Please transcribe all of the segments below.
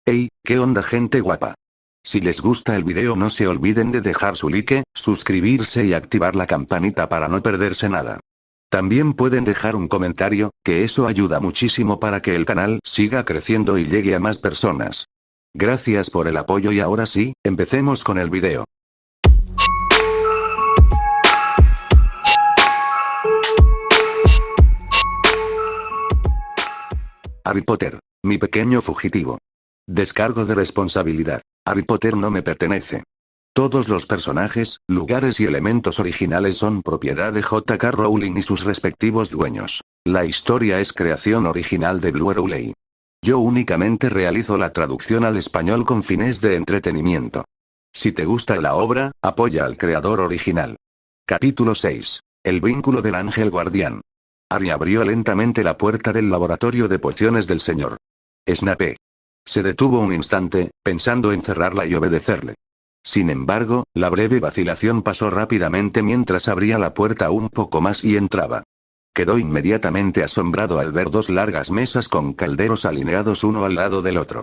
Hey, ¿qué onda gente guapa? Si les gusta el video no se olviden de dejar su like, suscribirse y activar la campanita para no perderse nada. También pueden dejar un comentario, que eso ayuda muchísimo para que el canal siga creciendo y llegue a más personas. Gracias por el apoyo y ahora sí, empecemos con el video. Harry Potter, mi pequeño fugitivo. Descargo de responsabilidad. Harry Potter no me pertenece. Todos los personajes, lugares y elementos originales son propiedad de J.K. Rowling y sus respectivos dueños. La historia es creación original de Blue Rowley. Yo únicamente realizo la traducción al español con fines de entretenimiento. Si te gusta la obra, apoya al creador original. Capítulo 6. El vínculo del ángel guardián. Harry abrió lentamente la puerta del laboratorio de pociones del señor Snape. Se detuvo un instante, pensando en cerrarla y obedecerle. Sin embargo, la breve vacilación pasó rápidamente mientras abría la puerta un poco más y entraba. Quedó inmediatamente asombrado al ver dos largas mesas con calderos alineados uno al lado del otro.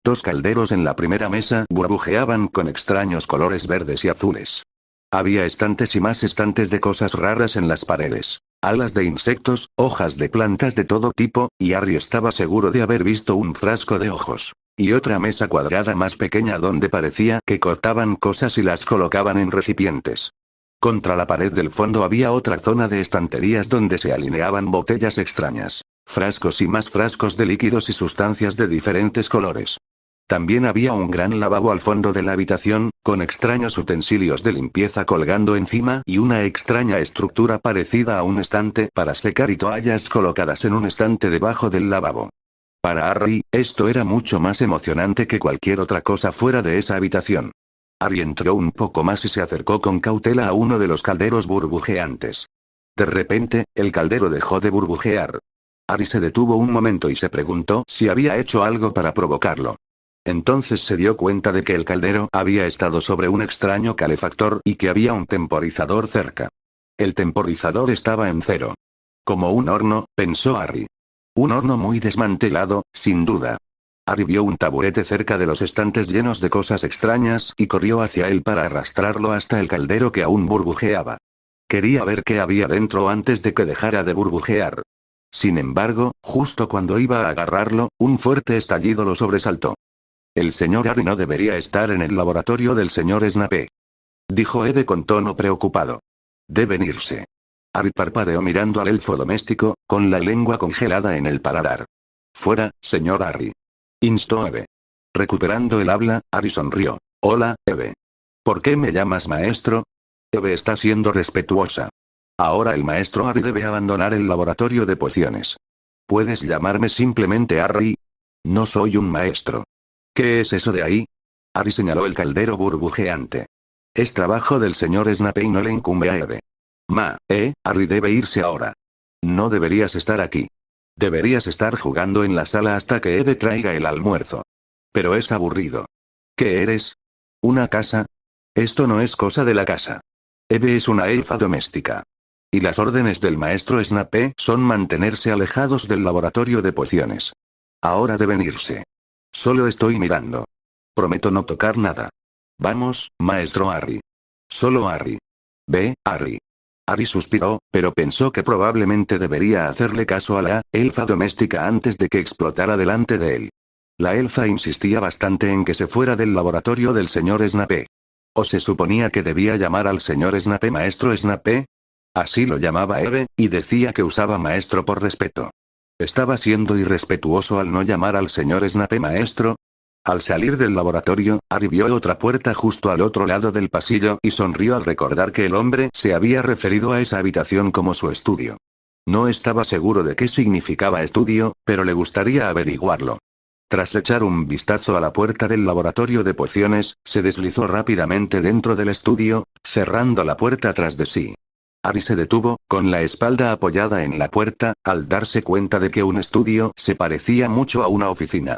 Dos calderos en la primera mesa burbujeaban con extraños colores verdes y azules. Había estantes y más estantes de cosas raras en las paredes. Alas de insectos, hojas de plantas de todo tipo, y Harry estaba seguro de haber visto un frasco de ojos. Y otra mesa cuadrada más pequeña donde parecía que cortaban cosas y las colocaban en recipientes. Contra la pared del fondo había otra zona de estanterías donde se alineaban botellas extrañas, frascos y más frascos de líquidos y sustancias de diferentes colores. También había un gran lavabo al fondo de la habitación, con extraños utensilios de limpieza colgando encima y una extraña estructura parecida a un estante para secar y toallas colocadas en un estante debajo del lavabo. Para Harry, esto era mucho más emocionante que cualquier otra cosa fuera de esa habitación. Harry entró un poco más y se acercó con cautela a uno de los calderos burbujeantes. De repente, el caldero dejó de burbujear. Harry se detuvo un momento y se preguntó si había hecho algo para provocarlo. Entonces se dio cuenta de que el caldero había estado sobre un extraño calefactor y que había un temporizador cerca. El temporizador estaba en cero. Como un horno, pensó Harry. Un horno muy desmantelado, sin duda. Harry vio un taburete cerca de los estantes llenos de cosas extrañas y corrió hacia él para arrastrarlo hasta el caldero que aún burbujeaba. Quería ver qué había dentro antes de que dejara de burbujear. Sin embargo, justo cuando iba a agarrarlo, un fuerte estallido lo sobresaltó. El señor Harry no debería estar en el laboratorio del señor Snape, dijo Eve con tono preocupado. Deben irse. Harry parpadeó mirando al elfo doméstico, con la lengua congelada en el paladar. Fuera, señor Harry, instó Eve. Recuperando el habla, Harry sonrió. Hola, Eve. ¿Por qué me llamas maestro? Eve está siendo respetuosa. Ahora el maestro Harry debe abandonar el laboratorio de pociones. ¿Puedes llamarme simplemente Harry? No soy un maestro. ¿Qué es eso de ahí? Harry señaló el caldero burbujeante. Es trabajo del señor Snape y no le incumbe a Eve. Harry debe irse ahora. No deberías estar aquí. Deberías estar jugando en la sala hasta que Eve traiga el almuerzo. Pero es aburrido. ¿Qué eres? ¿Una casa? Esto no es cosa de la casa. Eve es una elfa doméstica. Y las órdenes del maestro Snape son mantenerse alejados del laboratorio de pociones. Ahora deben irse. Solo estoy mirando. Prometo no tocar nada. Vamos, maestro Harry. Solo Harry. Ve, Harry. Harry suspiró, pero pensó que probablemente debería hacerle caso a la elfa doméstica antes de que explotara delante de él. La elfa insistía bastante en que se fuera del laboratorio del señor Snape. ¿O se suponía que debía llamar al señor Snape maestro Snape? Así lo llamaba Eve, y decía que usaba maestro por respeto. ¿Estaba siendo irrespetuoso al no llamar al señor Snape maestro? Al salir del laboratorio, Harry vio otra puerta justo al otro lado del pasillo y sonrió al recordar que el hombre se había referido a esa habitación como su estudio. No estaba seguro de qué significaba estudio, pero le gustaría averiguarlo. Tras echar un vistazo a la puerta del laboratorio de pociones, se deslizó rápidamente dentro del estudio, cerrando la puerta tras de sí. Harry se detuvo, con la espalda apoyada en la puerta, al darse cuenta de que un estudio se parecía mucho a una oficina.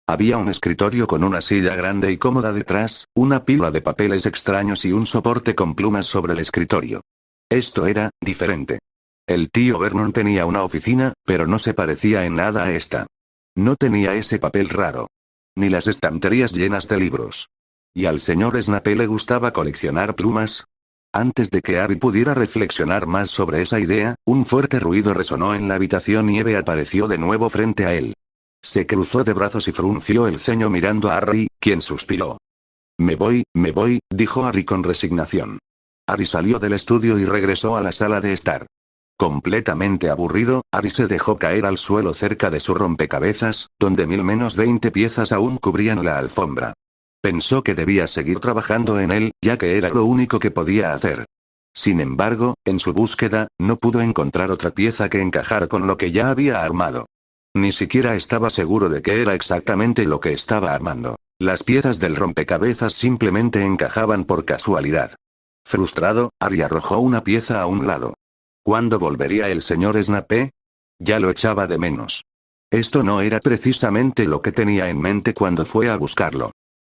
Había un escritorio con una silla grande y cómoda detrás, una pila de papeles extraños y un soporte con plumas sobre el escritorio. Esto era diferente. El tío Vernon tenía una oficina, pero no se parecía en nada a esta. No tenía ese papel raro. ni las estanterías llenas de libros. ¿Y al señor Snape le gustaba coleccionar plumas? Antes de que Harry pudiera reflexionar más sobre esa idea, un fuerte ruido resonó en la habitación y Eve apareció de nuevo frente a él. Se cruzó de brazos y frunció el ceño mirando a Harry, quien suspiró. Me voy, dijo Harry con resignación. Harry salió del estudio y regresó a la sala de estar. Completamente aburrido, Harry se dejó caer al suelo cerca de su rompecabezas, donde 20 piezas aún cubrían la alfombra. Pensó que debía seguir trabajando en él, ya que era lo único que podía hacer. Sin embargo, en su búsqueda, no pudo encontrar otra pieza que encajara con lo que ya había armado. Ni siquiera estaba seguro de qué era exactamente lo que estaba armando. Las piezas del rompecabezas simplemente encajaban por casualidad. Frustrado, Harry arrojó una pieza a un lado. ¿Cuándo volvería el señor Snape? Ya lo echaba de menos. Esto no era precisamente lo que tenía en mente cuando fue a buscarlo.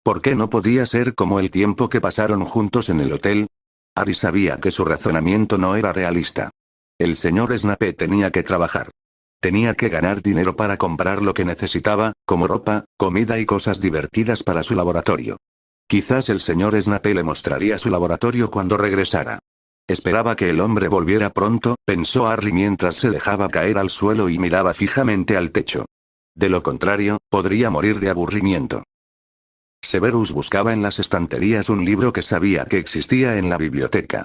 ¿Por qué no podía ser como el tiempo que pasaron juntos en el hotel? Harry sabía que su razonamiento no era realista. El señor Snape tenía que trabajar. Tenía que ganar dinero para comprar lo que necesitaba, como ropa, comida y cosas divertidas para su laboratorio. Quizás el señor Snape le mostraría su laboratorio cuando regresara. Esperaba que el hombre volviera pronto, pensó Harry mientras se dejaba caer al suelo y miraba fijamente al techo. De lo contrario, podría morir de aburrimiento. Severus buscaba en las estanterías un libro que sabía que existía en la biblioteca.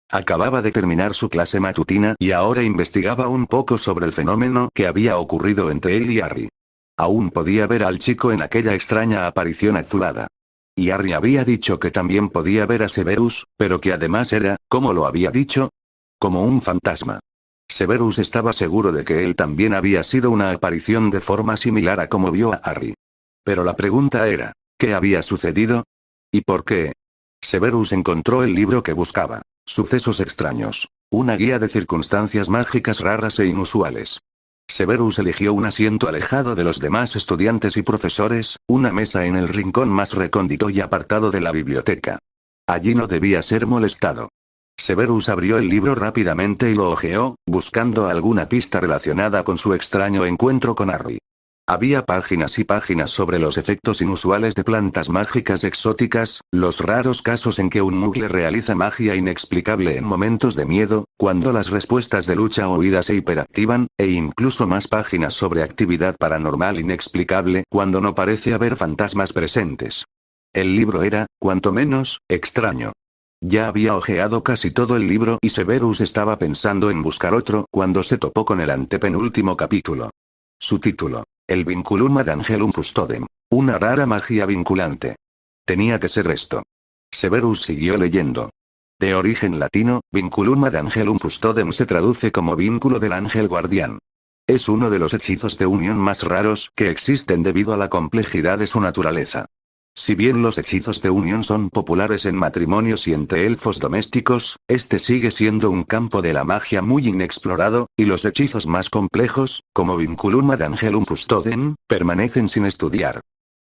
Acababa de terminar su clase matutina y ahora investigaba un poco sobre el fenómeno que había ocurrido entre él y Harry. Aún podía ver al chico en aquella extraña aparición azulada. Y Harry había dicho que también podía ver a Severus, pero que además era, ¿cómo lo había dicho? Como un fantasma. Severus estaba seguro de que él también había sido una aparición de forma similar a como vio a Harry. Pero la pregunta era, ¿qué había sucedido? ¿Y por qué? Severus encontró el libro que buscaba. Sucesos extraños. Una guía de circunstancias mágicas raras e inusuales. Severus eligió un asiento alejado de los demás estudiantes y profesores, una mesa en el rincón más recóndito y apartado de la biblioteca. Allí no debía ser molestado. Severus abrió el libro rápidamente y lo hojeó, buscando alguna pista relacionada con su extraño encuentro con Harry. Había páginas y páginas sobre los efectos inusuales de plantas mágicas exóticas, los raros casos en que un mugle realiza magia inexplicable en momentos de miedo, cuando las respuestas de lucha o huida se hiperactivan, e incluso más páginas sobre actividad paranormal inexplicable cuando no parece haber fantasmas presentes. El libro era, cuanto menos, extraño. Ya había hojeado casi todo el libro y Severus estaba pensando en buscar otro cuando se topó con el antepenúltimo capítulo. Su título. El Vinculum ad Angelum Custodem. Una rara magia vinculante. Tenía que ser esto. Severus siguió leyendo. De origen latino, Vinculum ad Angelum Custodem se traduce como vínculo del ángel guardián. Es uno de los hechizos de unión más raros que existen debido a la complejidad de su naturaleza. Si bien los hechizos de unión son populares en matrimonios y entre elfos domésticos, este sigue siendo un campo de la magia muy inexplorado, y los hechizos más complejos, como Vinculum ad Angelum Custodem, permanecen sin estudiar.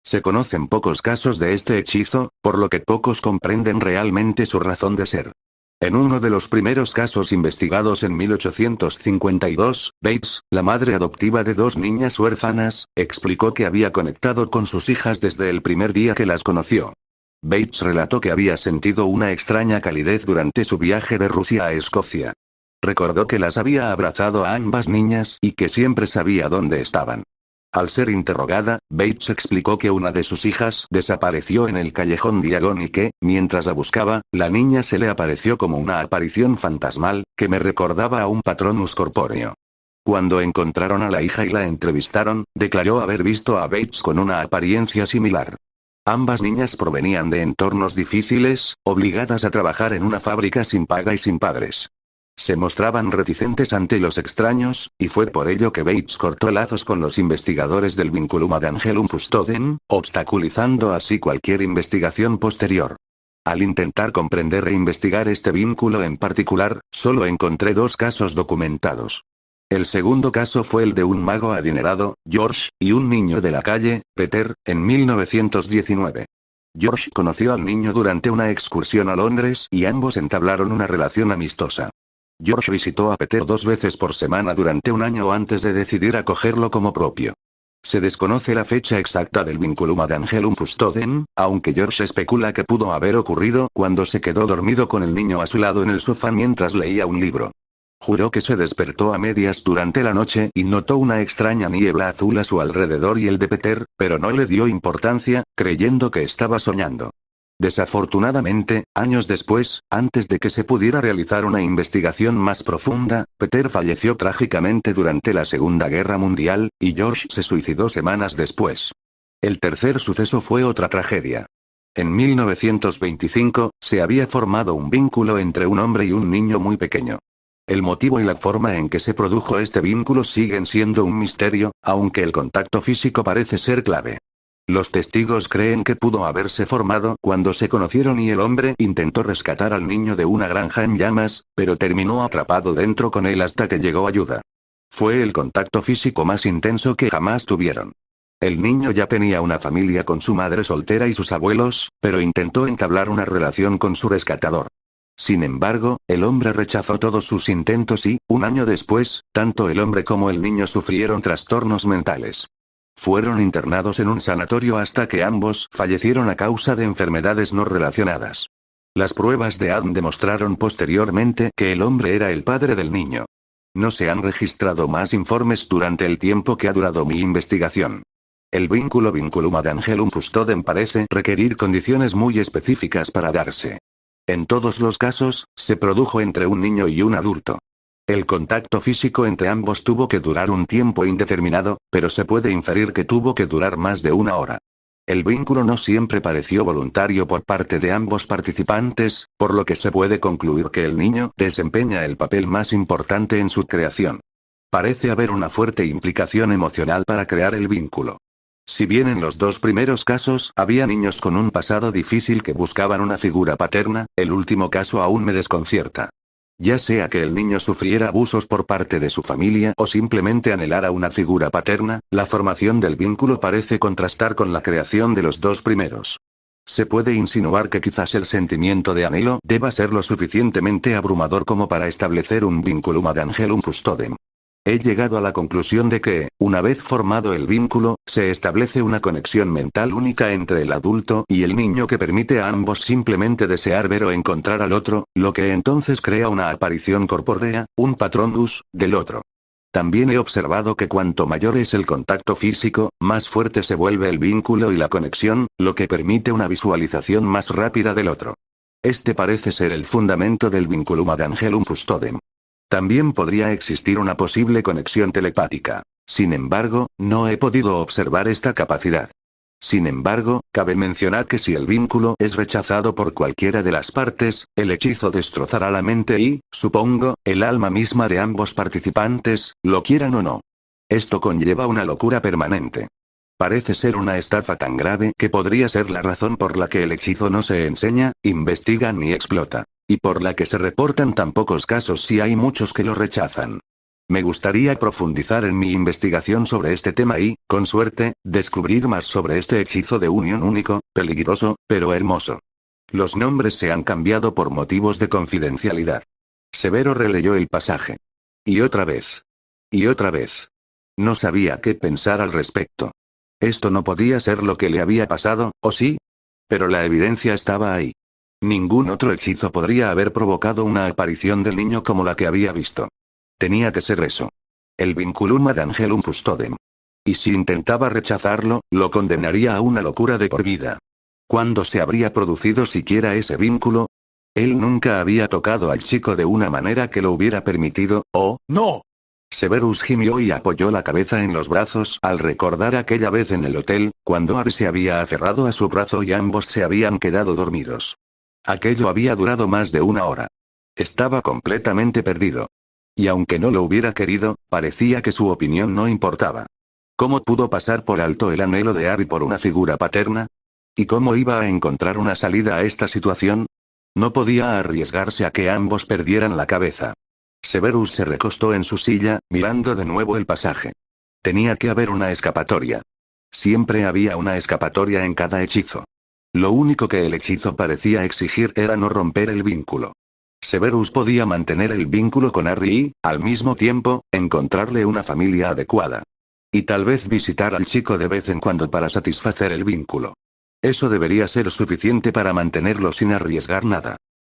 Se conocen pocos casos de este hechizo, por lo que pocos comprenden realmente su razón de ser. En uno de los primeros casos investigados en 1852, Bates, la madre adoptiva de dos niñas huérfanas, explicó que había conectado con sus hijas desde el primer día que las conoció. Bates relató que había sentido una extraña calidez durante su viaje de Rusia a Escocia. Recordó que las había abrazado a ambas niñas y que siempre sabía dónde estaban. Al ser interrogada, Bates explicó que una de sus hijas desapareció en el callejón Diagon y que, mientras la buscaba, la niña se le apareció como una aparición fantasmal, que me recordaba a un Patronus corpóreo. Cuando encontraron a la hija y la entrevistaron, declaró haber visto a Bates con una apariencia similar. Ambas niñas provenían de entornos difíciles, obligadas a trabajar en una fábrica sin paga y sin padres. Se mostraban reticentes ante los extraños, y fue por ello que Bates cortó lazos con los investigadores del Vinculum ad Angelum Custodem, obstaculizando así cualquier investigación posterior. Al intentar comprender e investigar este vínculo en particular, solo encontré dos casos documentados. El segundo caso fue el de un mago adinerado, George, y un niño de la calle, Peter, en 1919. George conoció al niño durante una excursión a Londres y ambos entablaron una relación amistosa. George visitó a Peter 2 veces por semana durante un año antes de decidir acogerlo como propio. Se desconoce la fecha exacta del vinculum ad angelum custodem, aunque George especula que pudo haber ocurrido cuando se quedó dormido con el niño a su lado en el sofá mientras leía un libro. Juró que se despertó a medias durante la noche y notó una extraña niebla azul a su alrededor y el de Peter, pero no le dio importancia, creyendo que estaba soñando. Desafortunadamente, años después, antes de que se pudiera realizar una investigación más profunda, Peter falleció trágicamente durante la Segunda Guerra Mundial, y George se suicidó semanas después. El tercer suceso fue otra tragedia. En 1925, se había formado un vínculo entre un hombre y un niño muy pequeño. El motivo y la forma en que se produjo este vínculo siguen siendo un misterio, aunque el contacto físico parece ser clave. Los testigos creen que pudo haberse formado cuando se conocieron y el hombre intentó rescatar al niño de una granja en llamas, pero terminó atrapado dentro con él hasta que llegó ayuda. Fue el contacto físico más intenso que jamás tuvieron. El niño ya tenía una familia con su madre soltera y sus abuelos, pero intentó entablar una relación con su rescatador. Sin embargo, el hombre rechazó todos sus intentos y, un año después, tanto el hombre como el niño sufrieron trastornos mentales. Fueron internados en un sanatorio hasta que ambos fallecieron a causa de enfermedades no relacionadas. Las pruebas de ADN demostraron posteriormente que el hombre era el padre del niño. No se han registrado más informes durante el tiempo que ha durado mi investigación. El vinculum ad angelum custodem parece requerir condiciones muy específicas para darse. En todos los casos, se produjo entre un niño y un adulto. El contacto físico entre ambos tuvo que durar un tiempo indeterminado, pero se puede inferir que tuvo que durar más de una hora. El vínculo no siempre pareció voluntario por parte de ambos participantes, por lo que se puede concluir que el niño desempeña el papel más importante en su creación. Parece haber una fuerte implicación emocional para crear el vínculo. Si bien en los dos primeros casos había niños con un pasado difícil que buscaban una figura paterna, el último caso aún me desconcierta. Ya sea que el niño sufriera abusos por parte de su familia o simplemente anhelara una figura paterna, la formación del vínculo parece contrastar con la creación de los dos primeros. Se puede insinuar que quizás el sentimiento de anhelo deba ser lo suficientemente abrumador como para establecer un vinculum ad angelum custodem. He llegado a la conclusión de que, una vez formado el vínculo, se establece una conexión mental única entre el adulto y el niño que permite a ambos simplemente desear ver o encontrar al otro, lo que entonces crea una aparición corpórea, un patronus, del otro. También he observado que cuanto mayor es el contacto físico, más fuerte se vuelve el vínculo y la conexión, lo que permite una visualización más rápida del otro. Este parece ser el fundamento del vinculum ad angelum custodem. También podría existir una posible conexión telepática. Sin embargo, no he podido observar esta capacidad. Sin embargo, cabe mencionar que si el vínculo es rechazado por cualquiera de las partes, el hechizo destrozará la mente y, supongo, el alma misma de ambos participantes, lo quieran o no. Esto conlleva una locura permanente. Parece ser una estafa tan grave que podría ser la razón por la que el hechizo no se enseña, investiga ni explota. Y por la que se reportan tan pocos casos si hay muchos que lo rechazan. Me gustaría profundizar en mi investigación sobre este tema y, con suerte, descubrir más sobre este hechizo de unión único, peligroso, pero hermoso. Los nombres se han cambiado por motivos de confidencialidad. Severo releyó el pasaje. Y otra vez. Y otra vez. No sabía qué pensar al respecto. Esto no podía ser lo que le había pasado, ¿o sí? Pero la evidencia estaba ahí. Ningún otro hechizo podría haber provocado una aparición del niño como la que había visto. Tenía que ser eso. El vinculum ad angelum custodem. Y si intentaba rechazarlo, lo condenaría a una locura de por vida. ¿Cuándo se habría producido siquiera ese vínculo? Él nunca había tocado al chico de una manera que lo hubiera permitido, ¿oh, no? Severus gimió y apoyó la cabeza en los brazos al recordar aquella vez en el hotel, cuando Harry se había aferrado a su brazo y ambos se habían quedado dormidos. Aquello había durado más de una hora. Estaba completamente perdido. Y aunque no lo hubiera querido, parecía que su opinión no importaba. ¿Cómo pudo pasar por alto el anhelo de Harry por una figura paterna? ¿Y cómo iba a encontrar una salida a esta situación? No podía arriesgarse a que ambos perdieran la cabeza. Severus se recostó en su silla, mirando de nuevo el pasaje. Tenía que haber una escapatoria. Siempre había una escapatoria en cada hechizo. Lo único que el hechizo parecía exigir era no romper el vínculo. Severus podía mantener el vínculo con Harry y, al mismo tiempo, encontrarle una familia adecuada. Y tal vez visitar al chico de vez en cuando para satisfacer el vínculo. Eso debería ser suficiente para mantenerlo sin arriesgar nada.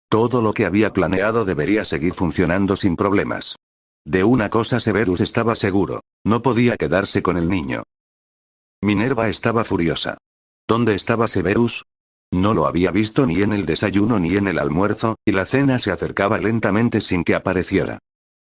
Todo lo que había planeado debería seguir funcionando sin problemas. De una cosa Severus estaba seguro: no podía quedarse con el niño. Minerva estaba furiosa. ¿Dónde estaba Severus? No lo había visto ni en el desayuno ni en el almuerzo, y la cena se acercaba lentamente sin que apareciera.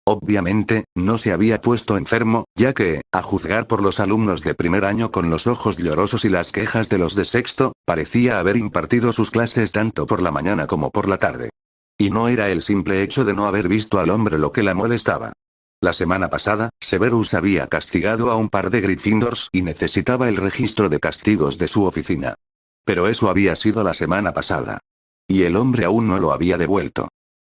Obviamente, no se había puesto enfermo, ya que, a juzgar por los alumnos de primer año con los ojos llorosos y las quejas de los de sexto, parecía haber impartido sus clases tanto por la mañana como por la tarde. Y no era el simple hecho de no haber visto al hombre lo que la molestaba. La semana pasada, Severus había castigado a un par de Gryffindors y necesitaba el registro de castigos de su oficina. Pero eso había sido la semana pasada. Y el hombre aún no lo había devuelto.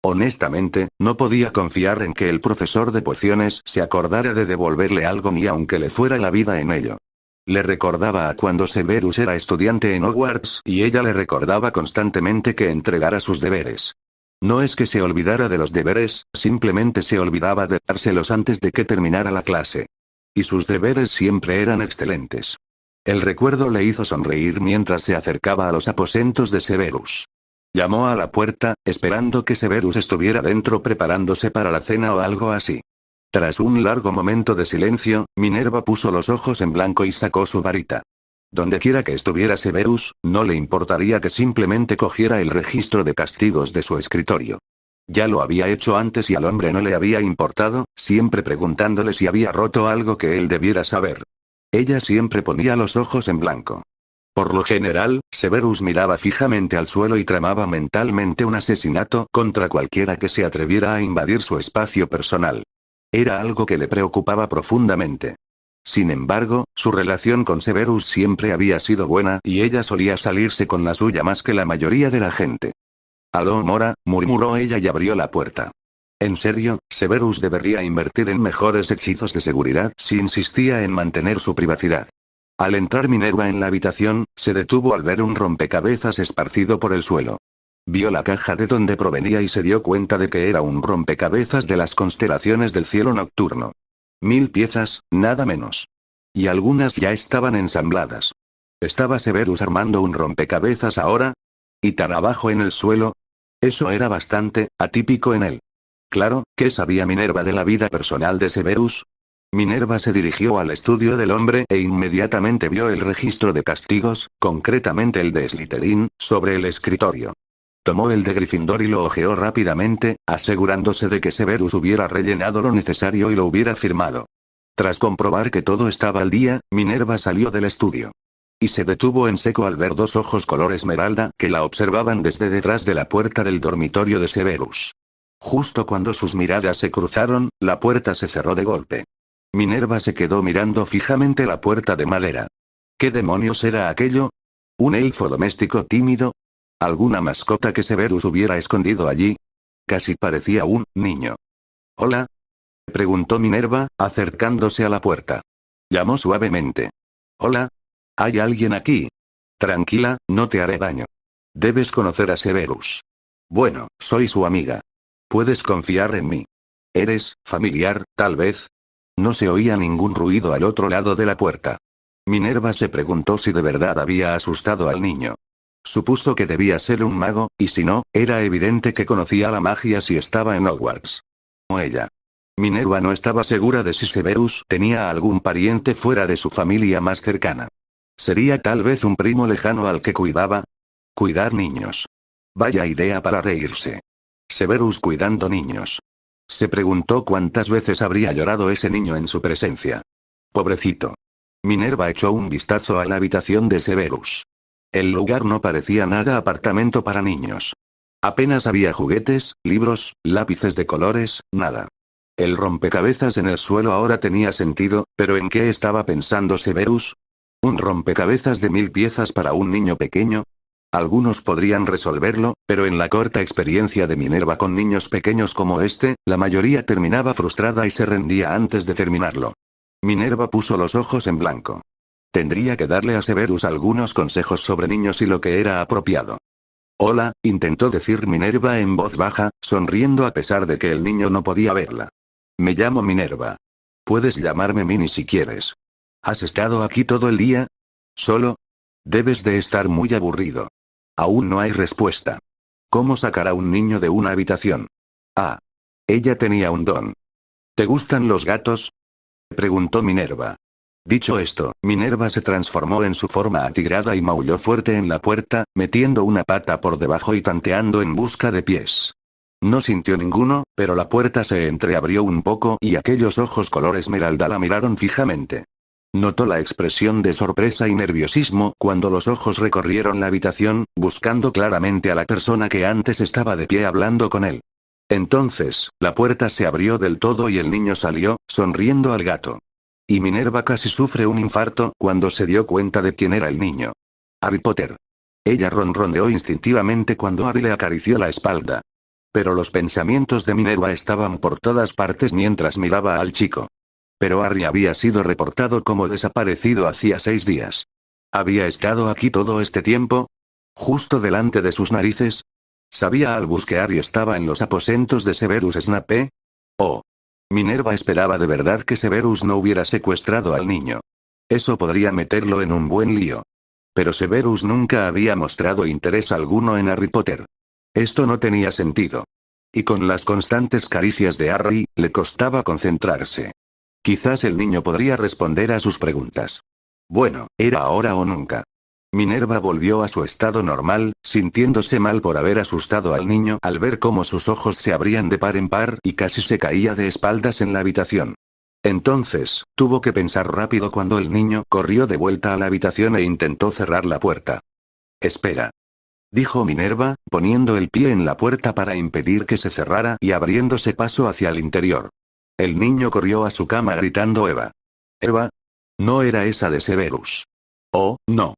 Honestamente, no podía confiar en que el profesor de pociones se acordara de devolverle algo ni aunque le fuera la vida en ello. Le recordaba a cuando Severus era estudiante en Hogwarts y ella le recordaba constantemente que entregara sus deberes. No es que se olvidara de los deberes, simplemente se olvidaba de dárselos antes de que terminara la clase. Y sus deberes siempre eran excelentes. El recuerdo le hizo sonreír mientras se acercaba a los aposentos de Severus. Llamó a la puerta, esperando que Severus estuviera dentro preparándose para la cena o algo así. Tras un largo momento de silencio, Minerva puso los ojos en blanco y sacó su varita. Dondequiera que estuviera Severus, no le importaría que simplemente cogiera el registro de castigos de su escritorio. Ya lo había hecho antes y al hombre no le había importado, siempre preguntándole si había roto algo que él debiera saber. Ella siempre ponía los ojos en blanco. Por lo general, Severus miraba fijamente al suelo y tramaba mentalmente un asesinato contra cualquiera que se atreviera a invadir su espacio personal. Era algo que le preocupaba profundamente. Sin embargo, su relación con Severus siempre había sido buena y ella solía salirse con la suya más que la mayoría de la gente. «Aló, Mora», murmuró ella y abrió la puerta. En serio, Severus debería invertir en mejores hechizos de seguridad si insistía en mantener su privacidad. Al entrar Minerva en la habitación, se detuvo al ver un rompecabezas esparcido por el suelo. Vio la caja de donde provenía y se dio cuenta de que era un rompecabezas de las constelaciones del cielo nocturno. 1000 piezas, nada menos. Y algunas ya estaban ensambladas. ¿Estaba Severus armando un rompecabezas ahora? ¿Y tan abajo en el suelo? Eso era bastante atípico en él. Claro, ¿qué sabía Minerva de la vida personal de Severus? Minerva se dirigió al estudio del hombre e inmediatamente vio el registro de castigos, concretamente el de Slytherin, sobre el escritorio. Tomó el de Gryffindor y lo hojeó rápidamente, asegurándose de que Severus hubiera rellenado lo necesario y lo hubiera firmado. Tras comprobar que todo estaba al día, Minerva salió del estudio. Y se detuvo en seco al ver dos ojos color esmeralda que la observaban desde detrás de la puerta del dormitorio de Severus. Justo cuando sus miradas se cruzaron, la puerta se cerró de golpe. Minerva se quedó mirando fijamente la puerta de madera. ¿Qué demonios era aquello? ¿Un elfo doméstico tímido? ¿Alguna mascota que Severus hubiera escondido allí? Casi parecía un niño. ¿Hola?, preguntó Minerva, acercándose a la puerta. Llamó suavemente. «Hola. ¿Hay alguien aquí?» «Tranquila, no te haré daño. Debes conocer a Severus. Bueno, soy su amiga. Puedes confiar en mí. ¿Eres familiar, tal vez?» No se oía ningún ruido al otro lado de la puerta. Minerva se preguntó si de verdad había asustado al niño. Supuso que debía ser un mago, y si no, era evidente que conocía la magia si estaba en Hogwarts. O ella. Minerva no estaba segura de si Severus tenía algún pariente fuera de su familia más cercana. ¿Sería tal vez un primo lejano al que cuidaba? Cuidar niños. Vaya idea para reírse. Severus cuidando niños. Se preguntó cuántas veces habría llorado ese niño en su presencia. Pobrecito. Minerva echó un vistazo a la habitación de Severus. El lugar no parecía nada apartamento para niños. Apenas había juguetes, libros, lápices de colores, nada. El rompecabezas en el suelo ahora tenía sentido, pero ¿en qué estaba pensando Severus? ¿Un rompecabezas de 1000 piezas para un niño pequeño? Algunos podrían resolverlo, pero en la corta experiencia de Minerva con niños pequeños como este, la mayoría terminaba frustrada y se rendía antes de terminarlo. Minerva puso los ojos en blanco. Tendría que darle a Severus algunos consejos sobre niños y lo que era apropiado. «Hola», intentó decir Minerva en voz baja, sonriendo a pesar de que el niño no podía verla. «Me llamo Minerva. Puedes llamarme Minnie si quieres». ¿Has estado aquí todo el día? ¿Solo? Debes de estar muy aburrido. Aún no hay respuesta. ¿Cómo sacar a un niño de una habitación? Ah. Ella tenía un don. ¿Te gustan los gatos? Preguntó Minerva. Dicho esto, Minerva se transformó en su forma atigrada y maulló fuerte en la puerta, metiendo una pata por debajo y tanteando en busca de pies. No sintió ninguno, pero la puerta se entreabrió un poco y aquellos ojos color esmeralda la miraron fijamente. Notó la expresión de sorpresa y nerviosismo cuando los ojos recorrieron la habitación, buscando claramente a la persona que antes estaba de pie hablando con él. Entonces, la puerta se abrió del todo y el niño salió, sonriendo al gato. Y Minerva casi sufre un infarto cuando se dio cuenta de quién era el niño. Harry Potter. Ella ronroneó instintivamente cuando Harry le acarició la espalda. Pero los pensamientos de Minerva estaban por todas partes mientras miraba al chico. Pero Harry había sido reportado como desaparecido hacía 6 días. ¿Había estado aquí todo este tiempo? Justo delante de sus narices. ¿Sabía Albus que Harry estaba en los aposentos de Severus Snape? Oh. Minerva esperaba de verdad que Severus no hubiera secuestrado al niño. Eso podría meterlo en un buen lío. Pero Severus nunca había mostrado interés alguno en Harry Potter. Esto no tenía sentido. Y con las constantes caricias de Harry, le costaba concentrarse. Quizás el niño podría responder a sus preguntas. Bueno, era ahora o nunca. Minerva volvió a su estado normal, sintiéndose mal por haber asustado al niño al ver cómo sus ojos se abrían de par en par y casi se caía de espaldas en la habitación. Entonces, tuvo que pensar rápido cuando el niño corrió de vuelta a la habitación e intentó cerrar la puerta. Espera. Dijo Minerva, poniendo el pie en la puerta para impedir que se cerrara y abriéndose paso hacia el interior. El niño corrió a su cama gritando Eva. ¿Eva? No era esa de Severus. Oh, no.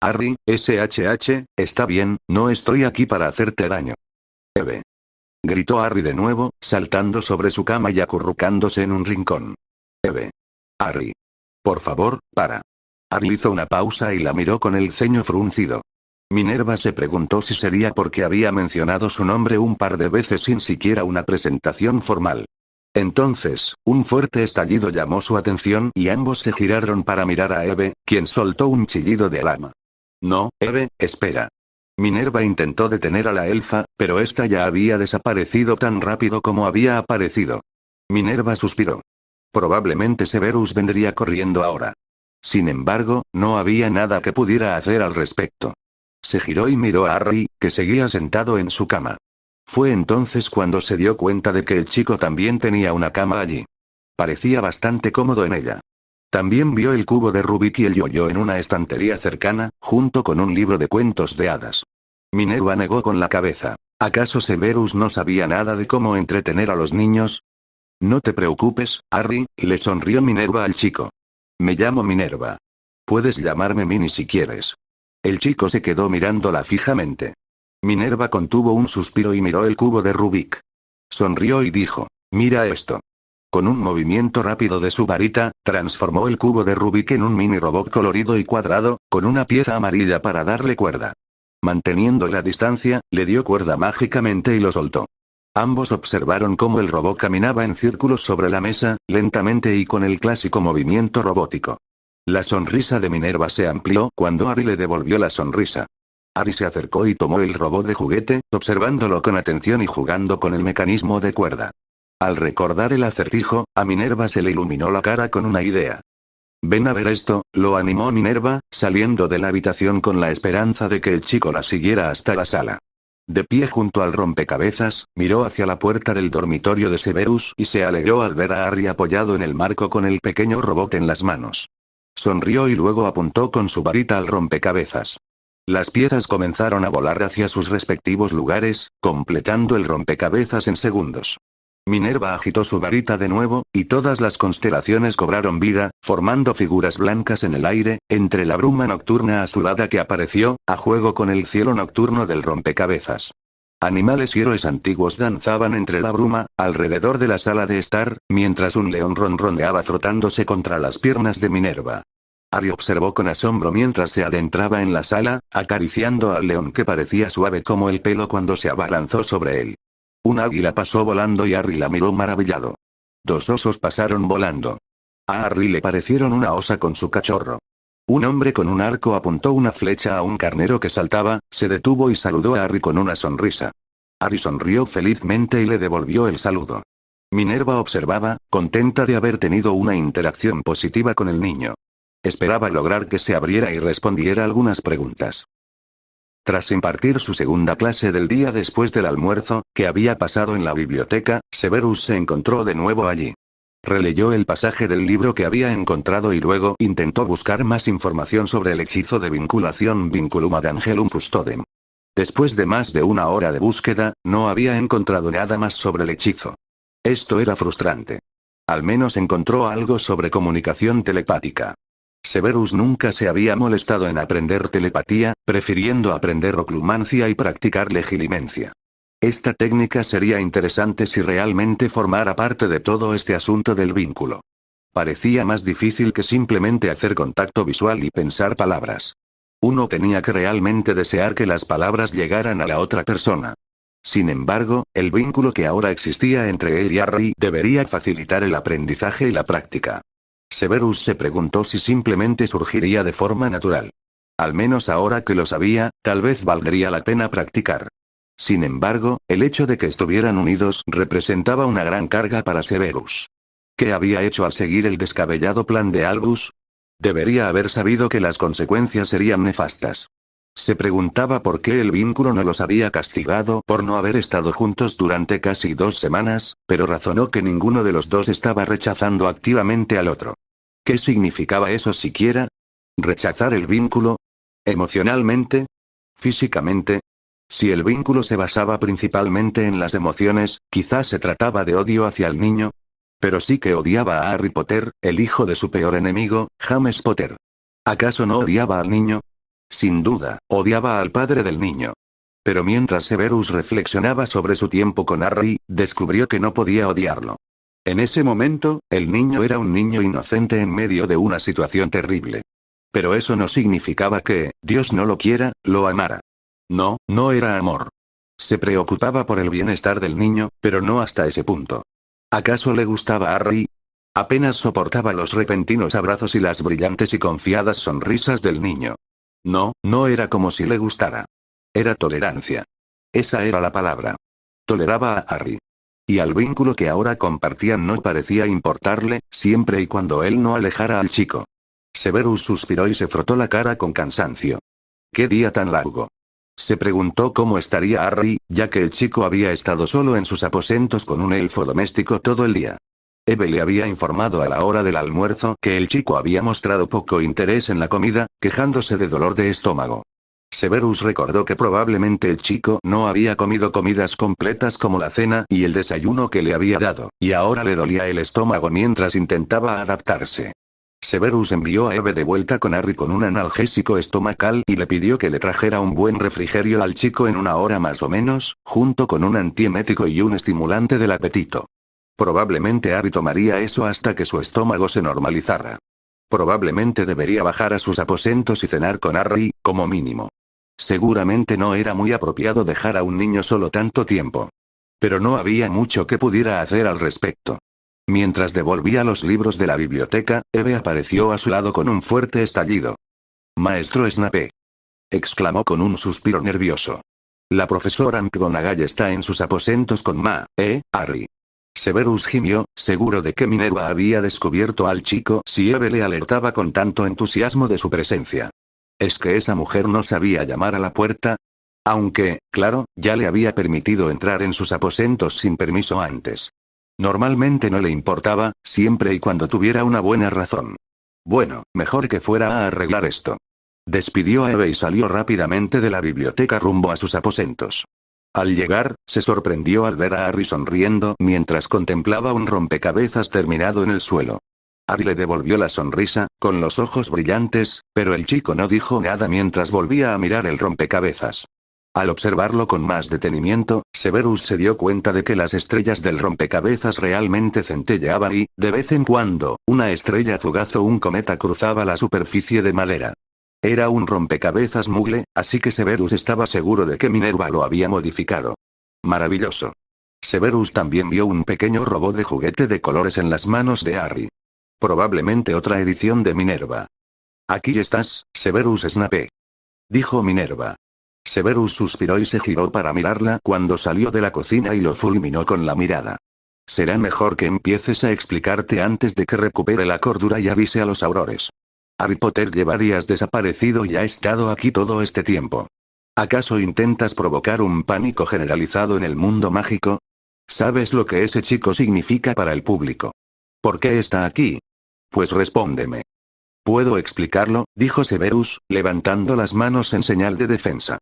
Harry, SHH, está bien, no estoy aquí para hacerte daño. Eve. Gritó Harry de nuevo, saltando sobre su cama y acurrucándose en un rincón. Eve. Harry. Por favor, para. Harry hizo una pausa y la miró con el ceño fruncido. Minerva se preguntó si sería porque había mencionado su nombre un par de veces sin siquiera una presentación formal. Entonces, un fuerte estallido llamó su atención y ambos se giraron para mirar a Eve, quien soltó un chillido de alarma. No, Eve, espera. Minerva intentó detener a la elfa, pero esta ya había desaparecido tan rápido como había aparecido. Minerva suspiró. Probablemente Severus vendría corriendo ahora. Sin embargo, no había nada que pudiera hacer al respecto. Se giró y miró a Harry, que seguía sentado en su cama. Fue entonces cuando se dio cuenta de que el chico también tenía una cama allí. Parecía bastante cómodo en ella. También vio el cubo de Rubik y el yo-yo en una estantería cercana, junto con un libro de cuentos de hadas. Minerva negó con la cabeza. ¿Acaso Severus no sabía nada de cómo entretener a los niños? No te preocupes, Harry, le sonrió Minerva al chico. Me llamo Minerva. Puedes llamarme Minnie si quieres. El chico se quedó mirándola fijamente. Minerva contuvo un suspiro y miró el cubo de Rubik. Sonrió y dijo, mira esto. Con un movimiento rápido de su varita, transformó el cubo de Rubik en un mini robot colorido y cuadrado, con una pieza amarilla para darle cuerda. Manteniendo la distancia, le dio cuerda mágicamente y lo soltó. Ambos observaron cómo el robot caminaba en círculos sobre la mesa, lentamente y con el clásico movimiento robótico. La sonrisa de Minerva se amplió cuando Harry le devolvió la sonrisa. Harry se acercó y tomó el robot de juguete, observándolo con atención y jugando con el mecanismo de cuerda. Al recordar el acertijo, a Minerva se le iluminó la cara con una idea. Ven a ver esto, lo animó Minerva, saliendo de la habitación con la esperanza de que el chico la siguiera hasta la sala. De pie junto al rompecabezas, miró hacia la puerta del dormitorio de Severus y se alegró al ver a Harry apoyado en el marco con el pequeño robot en las manos. Sonrió y luego apuntó con su varita al rompecabezas. Las piezas comenzaron a volar hacia sus respectivos lugares, completando el rompecabezas en segundos. Minerva agitó su varita de nuevo, y todas las constelaciones cobraron vida, formando figuras blancas en el aire, entre la bruma nocturna azulada que apareció, a juego con el cielo nocturno del rompecabezas. Animales y héroes antiguos danzaban entre la bruma, alrededor de la sala de estar, mientras un león ronroneaba frotándose contra las piernas de Minerva. Harry observó con asombro mientras se adentraba en la sala, acariciando al león que parecía suave como el pelo cuando se abalanzó sobre él. Un águila pasó volando y Harry la miró maravillado. 2 osos pasaron volando. A Harry le parecieron una osa con su cachorro. Un hombre con un arco apuntó una flecha a un carnero que saltaba, se detuvo y saludó a Harry con una sonrisa. Harry sonrió felizmente y le devolvió el saludo. Minerva observaba, contenta de haber tenido una interacción positiva con el niño. Esperaba lograr que se abriera y respondiera algunas preguntas. Tras impartir su segunda clase del día después del almuerzo, que había pasado en la biblioteca, Severus se encontró de nuevo allí. Releyó el pasaje del libro que había encontrado y luego intentó buscar más información sobre el hechizo de vinculación Vinculum ad Angelum Custodem. Después de más de una hora de búsqueda, no había encontrado nada más sobre el hechizo. Esto era frustrante. Al menos encontró algo sobre comunicación telepática. Severus nunca se había molestado en aprender telepatía, prefiriendo aprender oclumancia y practicar legilimencia. Esta técnica sería interesante si realmente formara parte de todo este asunto del vínculo. Parecía más difícil que simplemente hacer contacto visual y pensar palabras. Uno tenía que realmente desear que las palabras llegaran a la otra persona. Sin embargo, el vínculo que ahora existía entre él y Harry debería facilitar el aprendizaje y la práctica. Severus se preguntó si simplemente surgiría de forma natural. Al menos ahora que lo sabía, tal vez valdría la pena practicar. Sin embargo, el hecho de que estuvieran unidos representaba una gran carga para Severus. ¿Qué había hecho al seguir el descabellado plan de Albus? Debería haber sabido que las consecuencias serían nefastas. Se preguntaba por qué el vínculo no los había castigado por no haber estado juntos durante casi 2 semanas, pero razonó que ninguno de los dos estaba rechazando activamente al otro. ¿Qué significaba eso siquiera? ¿Rechazar el vínculo? ¿Emocionalmente? ¿Físicamente? Si el vínculo se basaba principalmente en las emociones, quizás se trataba de odio hacia el niño. Pero sí que odiaba a Harry Potter, el hijo de su peor enemigo, James Potter. ¿Acaso no odiaba al niño? Sin duda, odiaba al padre del niño. Pero mientras Severus reflexionaba sobre su tiempo con Harry, descubrió que no podía odiarlo. En ese momento, el niño era un niño inocente en medio de una situación terrible. Pero eso no significaba que, Dios no lo quiera, lo amara. No, no era amor. Se preocupaba por el bienestar del niño, pero no hasta ese punto. ¿Acaso le gustaba a Harry? Apenas soportaba los repentinos abrazos y las brillantes y confiadas sonrisas del niño. No, no era como si le gustara. Era tolerancia. Esa era la palabra. Toleraba a Harry. Y al vínculo que ahora compartían no parecía importarle, siempre y cuando él no alejara al chico. Severus suspiró y se frotó la cara con cansancio. ¿Qué día tan largo? Se preguntó cómo estaría Harry, ya que el chico había estado solo en sus aposentos con un elfo doméstico todo el día. Eve le había informado a la hora del almuerzo que el chico había mostrado poco interés en la comida, quejándose de dolor de estómago. Severus recordó que probablemente el chico no había comido comidas completas como la cena y el desayuno que le había dado, y ahora le dolía el estómago mientras intentaba adaptarse. Severus envió a Eve de vuelta con Harry con un analgésico estomacal y le pidió que le trajera un buen refrigerio al chico en 1 hora más o menos, junto con un antiemético y un estimulante del apetito. Probablemente Harry tomaría eso hasta que su estómago se normalizara. Probablemente debería bajar a sus aposentos y cenar con Harry, como mínimo. Seguramente no era muy apropiado dejar a un niño solo tanto tiempo. Pero no había mucho que pudiera hacer al respecto. Mientras devolvía los libros de la biblioteca, Eve apareció a su lado con un fuerte estallido. «Maestro Snape», exclamó con un suspiro nervioso. «La profesora McGonagall está en sus aposentos con Harry». Severus gimió, seguro de que Minerva había descubierto al chico si Eve le alertaba con tanto entusiasmo de su presencia. ¿Es que esa mujer no sabía llamar a la puerta? Aunque, claro, ya le había permitido entrar en sus aposentos sin permiso antes. Normalmente no le importaba, siempre y cuando tuviera una buena razón. Bueno, mejor que fuera a arreglar esto. Despidió a Eve y salió rápidamente de la biblioteca rumbo a sus aposentos. Al llegar, se sorprendió al ver a Harry sonriendo mientras contemplaba un rompecabezas terminado en el suelo. Harry le devolvió la sonrisa, con los ojos brillantes, pero el chico no dijo nada mientras volvía a mirar el rompecabezas. Al observarlo con más detenimiento, Severus se dio cuenta de que las estrellas del rompecabezas realmente centelleaban y, de vez en cuando, una estrella fugaz o un cometa cruzaba la superficie de madera. Era un rompecabezas Muggle, así que Severus estaba seguro de que Minerva lo había modificado. Maravilloso. Severus también vio un pequeño robot de juguete de colores en las manos de Harry. Probablemente otra edición de Minerva. Aquí estás, Severus Snape. Dijo Minerva. Severus suspiró y se giró para mirarla cuando salió de la cocina y lo fulminó con la mirada. Será mejor que empieces a explicarte antes de que recupere la cordura y avise a los aurores. Harry Potter lleva días desaparecido y ha estado aquí todo este tiempo. ¿Acaso intentas provocar un pánico generalizado en el mundo mágico? ¿Sabes lo que ese chico significa para el público? ¿Por qué está aquí? Pues respóndeme. Puedo explicarlo, dijo Severus, levantando las manos en señal de defensa.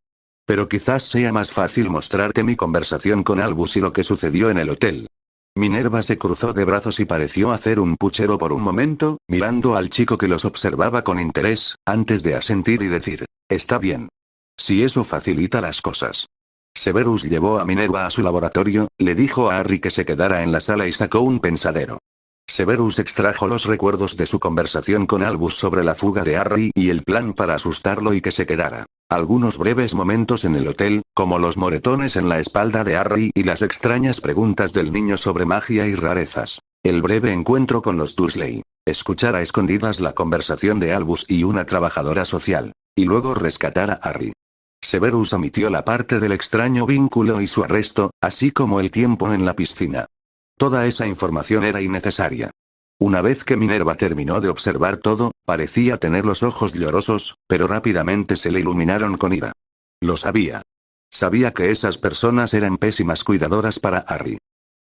Pero quizás sea más fácil mostrarte mi conversación con Albus y lo que sucedió en el hotel. Minerva se cruzó de brazos y pareció hacer un puchero por un momento, mirando al chico que los observaba con interés, antes de asentir y decir, está bien. Si eso facilita las cosas. Severus llevó a Minerva a su laboratorio, le dijo a Harry que se quedara en la sala y sacó un pensadero. Severus extrajo los recuerdos de su conversación con Albus sobre la fuga de Harry y el plan para asustarlo y que se quedara. Algunos breves momentos en el hotel, como los moretones en la espalda de Harry y las extrañas preguntas del niño sobre magia y rarezas. El breve encuentro con los Dursley. Escuchar a escondidas la conversación de Albus y una trabajadora social. Y luego rescatar a Harry. Severus omitió la parte del extraño vínculo y su arresto, así como el tiempo en la piscina. Toda esa información era innecesaria. Una vez que Minerva terminó de observar todo, parecía tener los ojos llorosos, pero rápidamente se le iluminaron con ira. Lo sabía. Sabía que esas personas eran pésimas cuidadoras para Harry.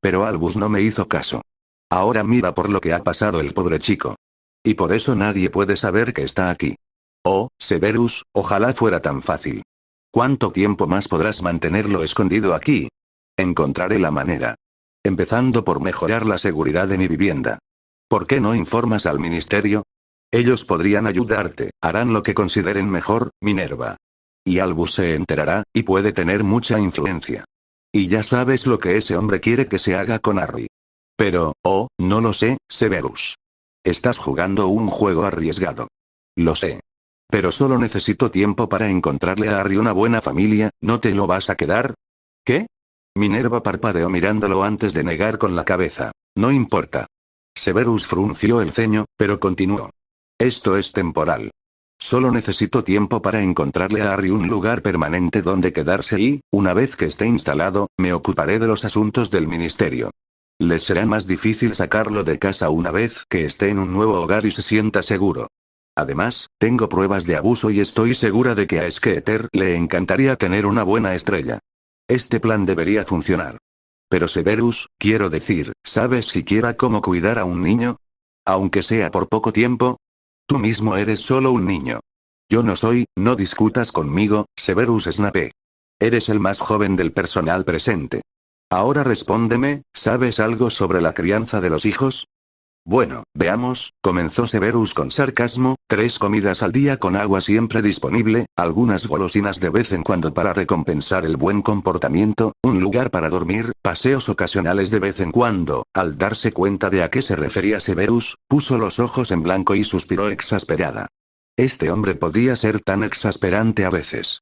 Pero Albus no me hizo caso. Ahora mira por lo que ha pasado el pobre chico. Y por eso nadie puede saber que está aquí. Oh, Severus, ojalá fuera tan fácil. ¿Cuánto tiempo más podrás mantenerlo escondido aquí? Encontraré la manera. Empezando por mejorar la seguridad de mi vivienda. ¿Por qué no informas al ministerio? Ellos podrían ayudarte, harán lo que consideren mejor, Minerva. Y Albus se enterará, y puede tener mucha influencia. Y ya sabes lo que ese hombre quiere que se haga con Harry. Pero, oh, no lo sé, Severus. Estás jugando un juego arriesgado. Lo sé. Pero solo necesito tiempo para encontrarle a Harry una buena familia, ¿no te lo vas a quedar? ¿Qué? Minerva parpadeó mirándolo antes de negar con la cabeza. No importa. Severus frunció el ceño, pero continuó. Esto es temporal. Solo necesito tiempo para encontrarle a Harry un lugar permanente donde quedarse y, una vez que esté instalado, me ocuparé de los asuntos del ministerio. Les será más difícil sacarlo de casa una vez que esté en un nuevo hogar y se sienta seguro. Además, tengo pruebas de abuso y estoy segura de que a Skeeter le encantaría tener una buena estrella. Este plan debería funcionar. Pero Severus, quiero decir, ¿sabes siquiera cómo cuidar a un niño? Aunque sea por poco tiempo. Tú mismo eres solo un niño. Yo no soy, no discutas conmigo, Severus Snape. Eres el más joven del personal presente. Ahora respóndeme, ¿sabes algo sobre la crianza de los hijos? Bueno, veamos, comenzó Severus con sarcasmo, 3 comidas al día con agua siempre disponible, algunas golosinas de vez en cuando para recompensar el buen comportamiento, un lugar para dormir, paseos ocasionales de vez en cuando. Al darse cuenta de a qué se refería Severus, puso los ojos en blanco y suspiró exasperada. Este hombre podía ser tan exasperante a veces.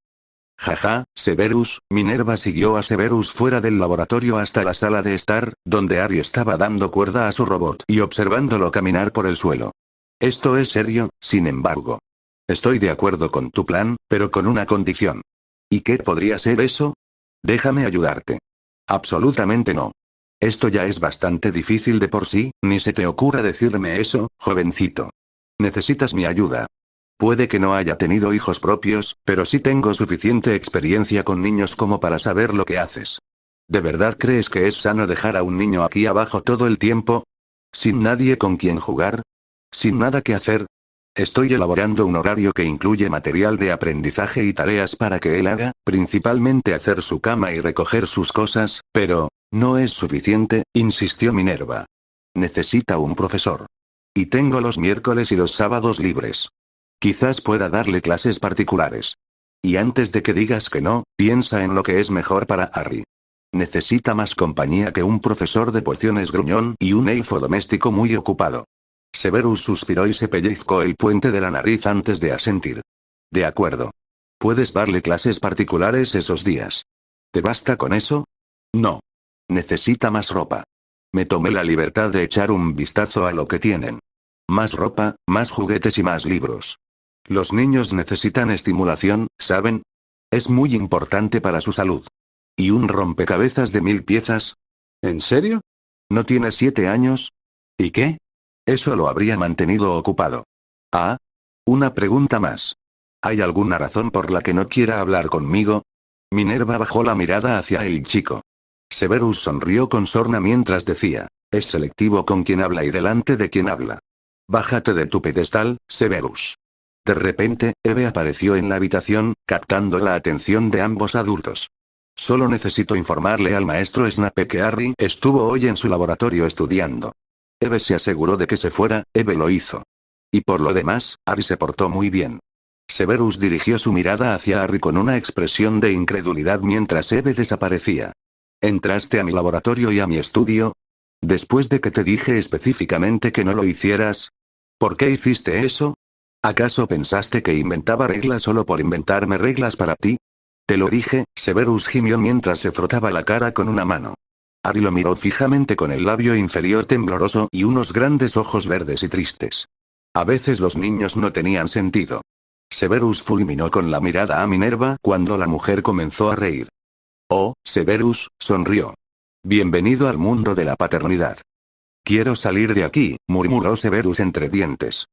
Jaja, Severus. Minerva siguió a Severus fuera del laboratorio hasta la sala de estar, donde Harry estaba dando cuerda a su robot y observándolo caminar por el suelo. Esto es serio, sin embargo. Estoy de acuerdo con tu plan, pero con una condición. ¿Y qué podría ser eso? Déjame ayudarte. Absolutamente no. Esto ya es bastante difícil de por sí, ni se te ocurra decirme eso, jovencito. Necesitas mi ayuda. Puede que no haya tenido hijos propios, pero sí tengo suficiente experiencia con niños como para saber lo que haces. ¿De verdad crees que es sano dejar a un niño aquí abajo todo el tiempo? ¿Sin nadie con quien jugar? ¿Sin nada que hacer? Estoy elaborando un horario que incluye material de aprendizaje y tareas para que él haga, principalmente hacer su cama y recoger sus cosas, pero, no es suficiente, insistió Minerva. Necesita un profesor. Y tengo los miércoles y los sábados libres. Quizás pueda darle clases particulares. Y antes de que digas que no, piensa en lo que es mejor para Harry. Necesita más compañía que un profesor de pociones gruñón y un elfo doméstico muy ocupado. Severus suspiró y se pellizcó el puente de la nariz antes de asentir. De acuerdo. Puedes darle clases particulares esos días. ¿Te basta con eso? No. Necesita más ropa. Me tomé la libertad de echar un vistazo a lo que tienen. Más ropa, más juguetes y más libros. Los niños necesitan estimulación, ¿saben? Es muy importante para su salud. ¿Y un rompecabezas de 1000 piezas? ¿En serio? ¿No tiene 7 años? ¿Y qué? Eso lo habría mantenido ocupado. Ah, una pregunta más. ¿Hay alguna razón por la que no quiera hablar conmigo? Minerva bajó la mirada hacia el chico. Severus sonrió con sorna mientras decía, es selectivo con quien habla y delante de quien habla. Bájate de tu pedestal, Severus. De repente, Eve apareció en la habitación, captando la atención de ambos adultos. Solo necesito informarle al maestro Snape que Harry estuvo hoy en su laboratorio estudiando. Eve se aseguró de que se fuera, Eve lo hizo. Y por lo demás, Harry se portó muy bien. Severus dirigió su mirada hacia Harry con una expresión de incredulidad mientras Eve desaparecía. ¿Entraste a mi laboratorio y a mi estudio? Después de que te dije específicamente que no lo hicieras. ¿Por qué hiciste eso? ¿Acaso pensaste que inventaba reglas solo por inventarme reglas para ti? Te lo dije, Severus gimió mientras se frotaba la cara con una mano. Harry lo miró fijamente con el labio inferior tembloroso y unos grandes ojos verdes y tristes. A veces los niños no tenían sentido. Severus fulminó con la mirada a Minerva cuando la mujer comenzó a reír. Oh, Severus, sonrió. Bienvenido al mundo de la paternidad. Quiero salir de aquí, murmuró Severus entre dientes.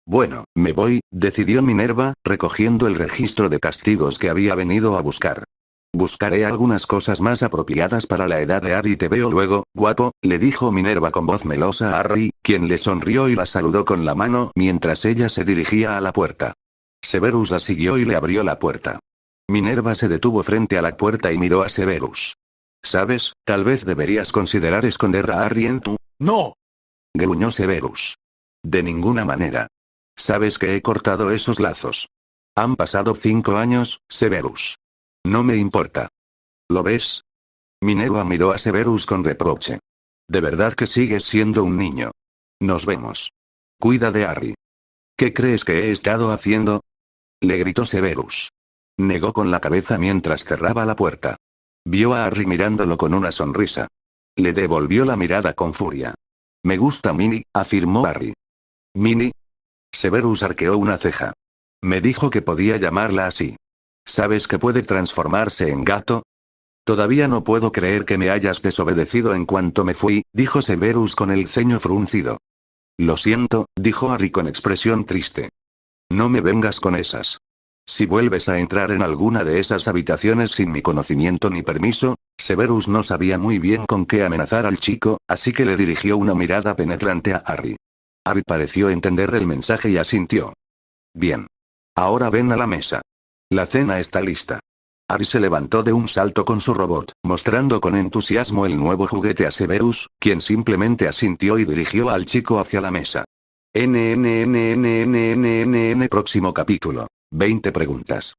Bueno, me voy, decidió Minerva, recogiendo el registro de castigos que había venido a buscar. Buscaré algunas cosas más apropiadas para la edad de Harry. Te veo luego, guapo, le dijo Minerva con voz melosa a Harry, quien le sonrió y la saludó con la mano mientras ella se dirigía a la puerta. Severus la siguió y le abrió la puerta. Minerva se detuvo frente a la puerta y miró a Severus. ¿Sabes? Tal vez deberías considerar esconder a Harry en tu... ¡No! Gruñó Severus. De ninguna manera. Sabes que he cortado esos lazos. Han pasado 5 años, Severus. No me importa. ¿Lo ves? Minerva miró a Severus con reproche. De verdad que sigues siendo un niño. Nos vemos. Cuida de Harry. ¿Qué crees que he estado haciendo? Le gritó Severus. Negó con la cabeza mientras cerraba la puerta. Vio a Harry mirándolo con una sonrisa. Le devolvió la mirada con furia. Me gusta Minnie, afirmó Harry. ¿Minnie? Severus arqueó una ceja. Me dijo que podía llamarla así. ¿Sabes que puede transformarse en gato? Todavía no puedo creer que me hayas desobedecido en cuanto me fui, dijo Severus con el ceño fruncido. Lo siento, dijo Harry con expresión triste. No me vengas con esas. Si vuelves a entrar en alguna de esas habitaciones sin mi conocimiento ni permiso, Severus no sabía muy bien con qué amenazar al chico, así que le dirigió una mirada penetrante a Harry. Harry pareció entender el mensaje y asintió. Bien. Ahora ven a la mesa. La cena está lista. Harry se levantó de un salto con su robot, mostrando con entusiasmo el nuevo juguete a Severus, quien simplemente asintió y dirigió al chico hacia la mesa. Próximo capítulo. 20 preguntas.